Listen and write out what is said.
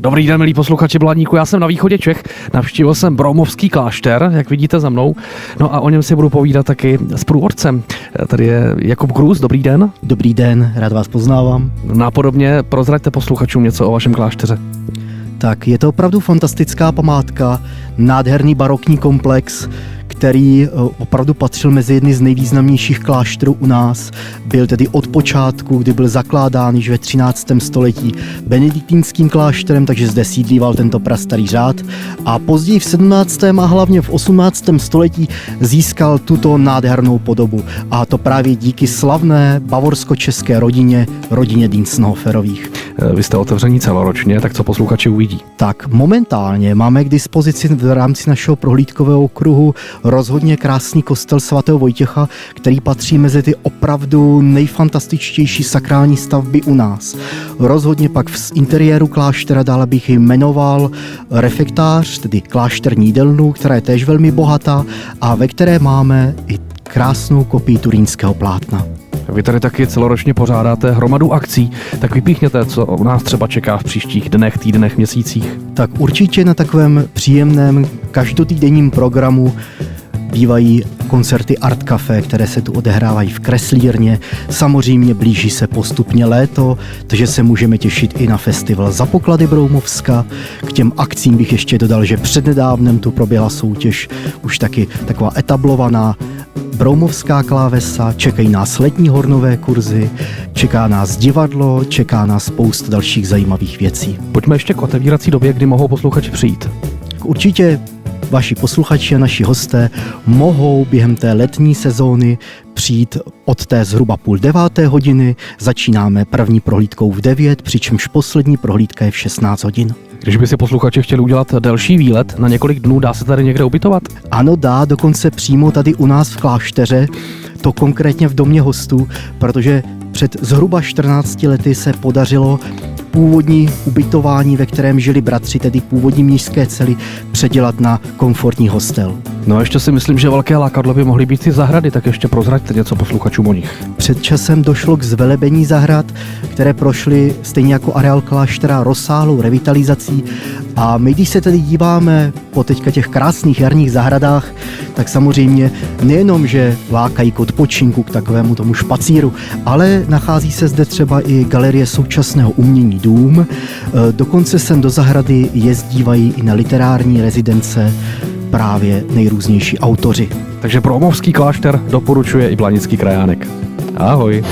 Dobrý den, milí posluchači Blaníku, já jsem na východě Čech, navštívil jsem Broumovský klášter, jak vidíte za mnou, no a o něm si budu povídat taky s průvodcem. Tady je Jakub Grus, dobrý den. Dobrý den, rád vás poznávám. Nápodobně prozraďte posluchačům něco o vašem klášteře. Tak je to opravdu fantastická památka, nádherný barokní komplex, který opravdu patřil mezi jedny z nejvýznamnějších klášterů u nás. Byl tedy od počátku, kdy byl zakládán již ve 13. století benediktínským klášterem, takže zde sídlíval tento prastarý řád. A později v 17. a hlavně v 18. století získal tuto nádhernou podobu. A to právě díky slavné bavorsko-české rodině Diensthoferových. Vy jste otevření celoročně, tak co posluchači uvidí? Tak momentálně máme k dispozici v rámci našeho prohlídkového okruhu rozhodně krásný kostel svatého Vojtěcha, který patří mezi ty opravdu nejfantastičtější sakrální stavby u nás. Rozhodně pak v interiéru kláštera dále bych jmenoval refektář, tedy klášterní jídelnu, která je též velmi bohatá a ve které máme i krásnou kopii turínského plátna. Vy tady taky celoročně pořádáte hromadu akcí, tak vypíchněte, co u nás třeba čeká v příštích dnech, týdnech, měsících. Tak určitě na takovém příjemném každotýdenním programu bývají koncerty Art Café, které se tu odehrávají v kreslírně. Samozřejmě blíží se postupně léto, takže se můžeme těšit i na festival Za poklady Broumovska. K těm akcím bych ještě dodal, že přednedávnem tu proběhla soutěž, už taky taková etablovaná Broumovská klávesa, čekají nás letní hornové kurzy, čeká nás divadlo, čeká nás spousta dalších zajímavých věcí. Pojďme ještě k otevírací době, kdy mohou posluchači přijít. Určitě vaši posluchači a naši hosté mohou během té letní sezóny přijít od té zhruba 8:30. Začínáme první prohlídkou v 9, přičemž poslední prohlídka je v 16 hodin. Když by si posluchači chtěli udělat delší výlet na několik dnů, dá se tady někde ubytovat? Ano, dá, dokonce přímo tady u nás v klášteře, to konkrétně v domě hostů, protože před zhruba 14 lety se podařilo původní ubytování, ve kterém žili bratři, tedy původní mnišské cely, předělat na komfortní hostel. No a ještě si myslím, že velké lákadlo by mohly být ty zahrady, tak ještě prozraďte něco posluchačům o nich. Před časem došlo k zvelebení zahrad, které prošly stejně jako areál kláštera rozsáhlou revitalizací a my, když se tedy díváme po teďka těch krásných jarních zahradách, tak samozřejmě nejenom, že lákají k odpočinku, k takovému tomu špacíru, ale nachází se zde třeba i galerie současného umění Dům. Dokonce sem do zahrady jezdívají i na literární rezidence právě nejrůznější autoři. Takže Broumovský klášter doporučuje i Blanický krajánek. Ahoj.